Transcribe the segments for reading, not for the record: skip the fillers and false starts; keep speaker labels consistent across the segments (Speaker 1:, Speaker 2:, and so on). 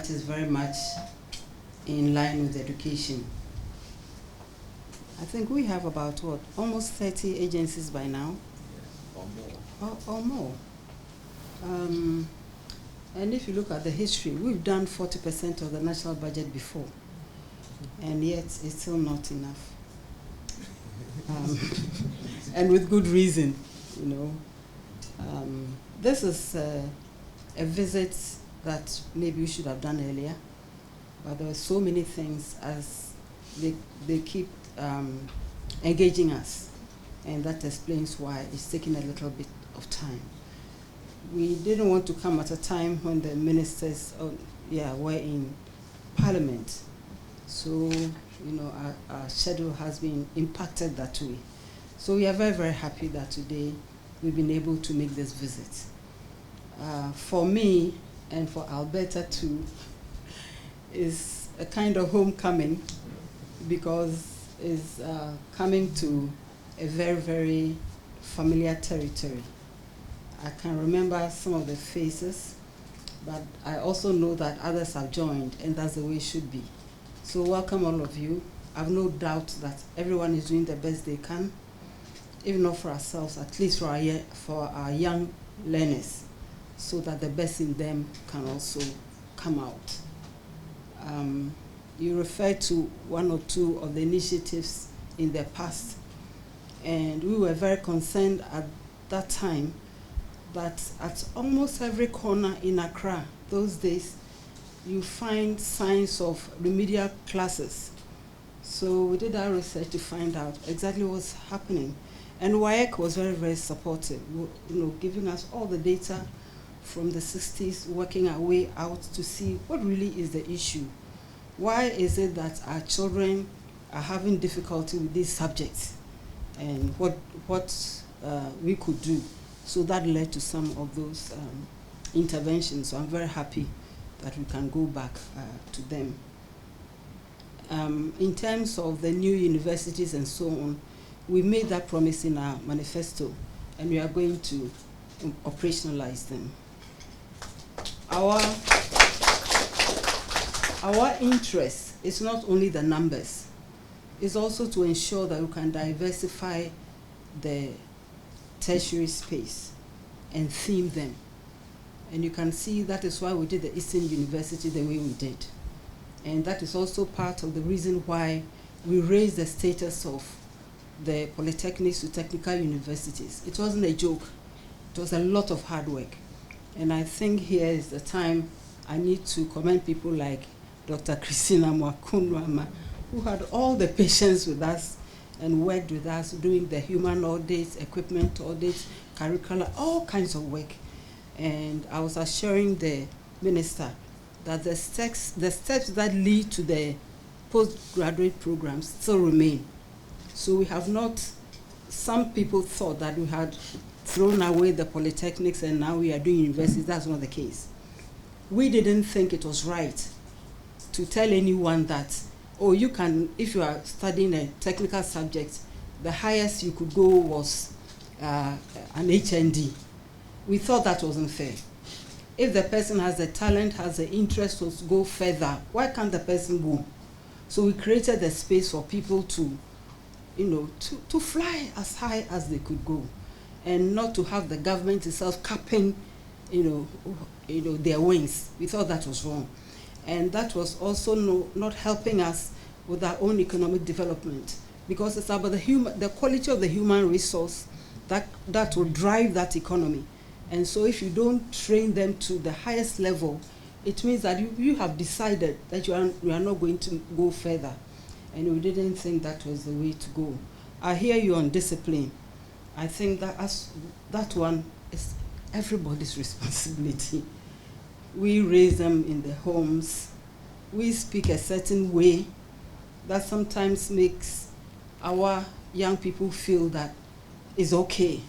Speaker 1: that is very much in line with education. I think we have about, what, almost 30 agencies by now?
Speaker 2: Or more.
Speaker 1: Or more. And if you look at the history, we've done 40% of the national budget before, and yet it's still not enough. And with good reason, you know. This is a visit that maybe we should have done earlier, but there were so many things as they keep engaging us, and that explains why it's taking a little bit of time. We didn't want to come at a time when the ministers were in Parliament, so you know our schedule has been impacted that way. So we are very, very happy that today we've been able to make this visit. For me and for Alberta too, is a kind of homecoming, because it's coming to a very, very familiar territory. I can remember some of the faces, but I also know that others have joined, and that's the way it should be. So welcome all of you. I have no doubt that everyone is doing the best they can, if not for ourselves, at least for our young learners, so that the best in them can also come out. You referred to one or two of the initiatives in the past, and we were very concerned at that time that at almost every corner in Accra those days, you find signs of remedial classes. So we did our research to find out exactly what's happening. And WAEC was very, very supportive, you know, giving us all the data from the 60s, working our way out to see what really is the issue. Why is it that our children are having difficulty with these subjects, and what we could do? So that led to some of those interventions. So I'm very happy that we can go back to them. In terms of the new universities and so on, we made that promise in our manifesto, and we are going to operationalize them. Our interest is not only the numbers, it's also to ensure that we can diversify the tertiary space and theme them. And you can see that is why we did the Eastern University the way we did. And that is also part of the reason why we raised the status of the polytechnics to technical universities. It wasn't a joke. It was a lot of hard work. And I think here is the time I need to commend people like Dr. Christina Mwakunwama, who had all the patience with us and worked with us doing the human audits, equipment audits, curricula, all kinds of work. And I was assuring the minister that the steps that lead to the postgraduate programs still remain. So we have not, some people thought that we had thrown away the polytechnics and now we are doing universities. That's not the case. We didn't think it was right to tell anyone that, oh, you can, if you are studying a technical subject, the highest you could go was an HND. We thought that wasn't fair. If the person has the talent, has the interest to go further, why can't the person go? So we created a space for people to, you know, to fly as high as they could go, and not to have the government itself capping, you know, their wings. We thought that was wrong. And that was also not helping us with our own economic development, because it's about the quality of the human resource that will drive that economy. And so if you don't train them to the highest level, it means that you have decided that you are not going to go further. And we didn't think that was the way to go. I hear you on discipline. I think that that one is everybody's responsibility. We raise them in the homes. We speak a certain way that sometimes makes our young people feel that it's okay.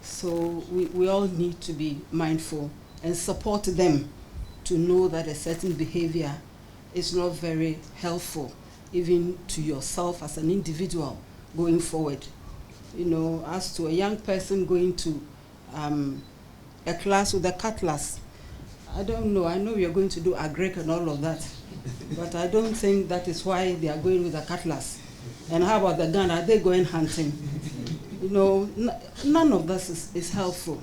Speaker 1: So we all need to be mindful and support them to know that a certain behavior is not very helpful, even to yourself as an individual going forward. You know, as to a young person going to a class with a cutlass, I don't know. I know we are going to do agric and all of that, but I don't think that is why they are going with a cutlass. And how about the gun? Are they going hunting? You know, none of this is helpful.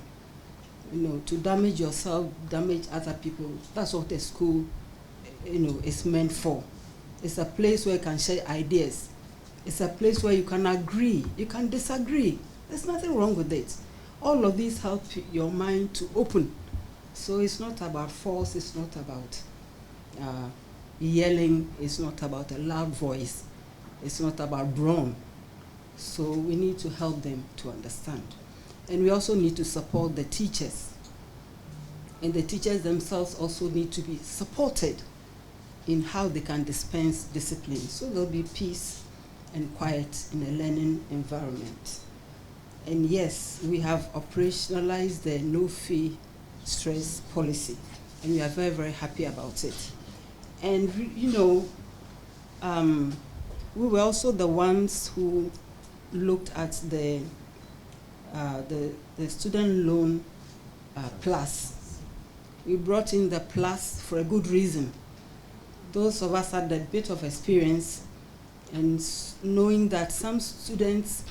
Speaker 1: You know, to damage yourself, damage other people. That's what a school, you know, is meant for. It's a place where you can share ideas. It's a place where you can agree, you can disagree. There's nothing wrong with it. All of these help your mind to open. So it's not about force, it's not about yelling, it's not about a loud voice, it's not about brawn. So we need to help them to understand. And we also need to support the teachers. And the teachers themselves also need to be supported in how they can dispense discipline. So there'll be peace and quiet in a learning environment. And yes, we have operationalized the no-fee stress policy, and we are very, very happy about it. And you know, we were also the ones who looked at the student loan plus. We brought in the plus for a good reason. Those of us had a bit of experience and knowing that some students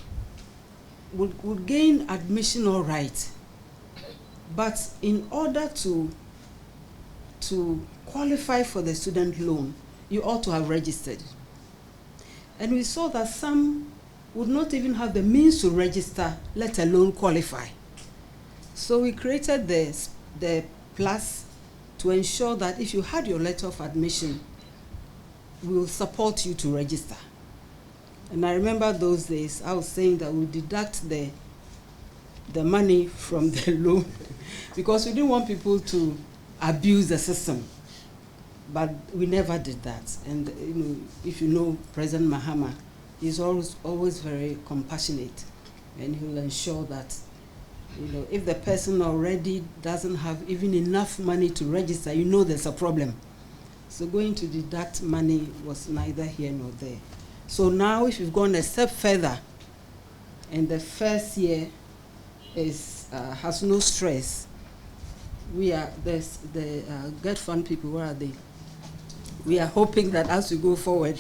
Speaker 1: would gain admission all right, but in order to qualify for the student loan, you ought to have registered. And we saw that some would not even have the means to register, let alone qualify. So we created the plus to ensure that if you had your letter of admission, we will support you to register. And I remember those days, I was saying that we deduct the money from the loan because we didn't want people to abuse the system. But we never did that. And you know, if you know President Mahama, he's always very compassionate, and he will ensure that, you know, if the person already doesn't have even enough money to register, you know there's a problem. So going to deduct money was neither here nor there. So now if you've gone a step further, and the first year has no stress, we are the Get Fund people. Where are they? We are hoping that as we go forward,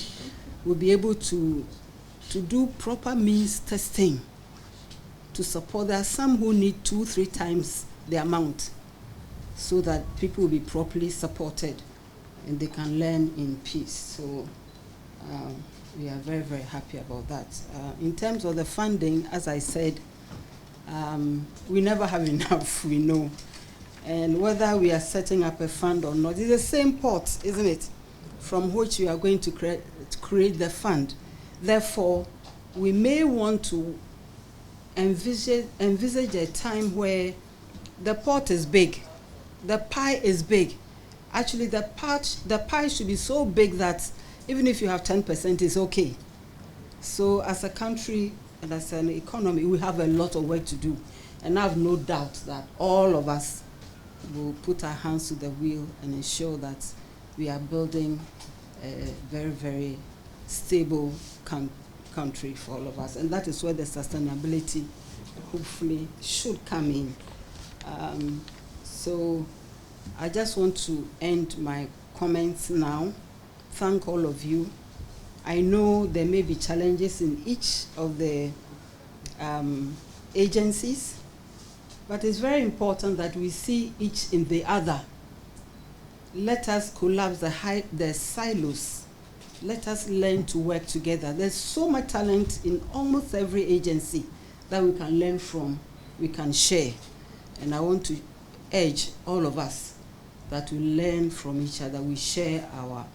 Speaker 1: we'll be able to do proper means testing to support. There are some who need 2-3 times the amount, so that people will be properly supported and they can learn in peace. So we are very, very happy about that. In terms of the funding, as I said, we never have enough, we know. And whether we are setting up a fund or not, it's the same pot, isn't it, from which we are going to create the fund. Therefore, we may want to envisage a time where the pot is big, the pie is big. Actually, the pie should be so big that even if you have 10%, it's okay. So as a country and as an economy, we have a lot of work to do. And I have no doubt that all of us will put our hands to the wheel and ensure that we are building a very, very stable country for all of us. And that is where the sustainability hopefully should come in. So I just want to end my comments now. Thank all of you. I know there may be challenges in each of the agencies, but it's very important that we see each in the other. Let us collapse the silos. Let us learn to work together. There's so much talent in almost every agency that we can learn from, we can share. And I want to urge all of us that we learn from each other, we share our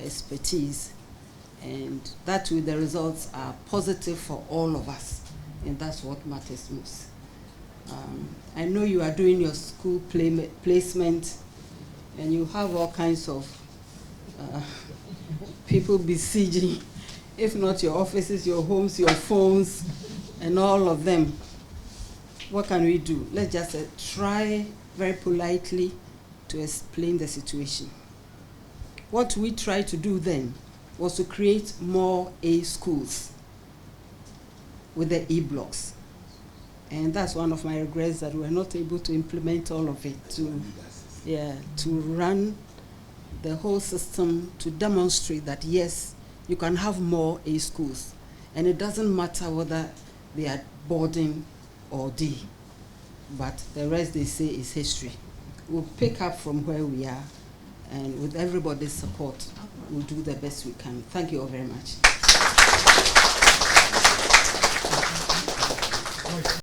Speaker 1: expertise, and that way the results are positive for all of us, and that's what matters most. I know you are doing your school placement, and you have all kinds of people besieging, if not your offices, your homes, your phones, and all of them. What can we do? Let's just try very politely to explain the situation. What we tried to do then was to create more A schools with the E-blocks. And that's one of my regrets, that we were not able to implement all of it. Yeah, to run the whole system to demonstrate that yes, you can have more A schools, and it doesn't matter whether they are boarding or D, but the rest they say is history. We'll pick up from where we are, and with everybody's support, we'll do the best we can. Thank you all very much.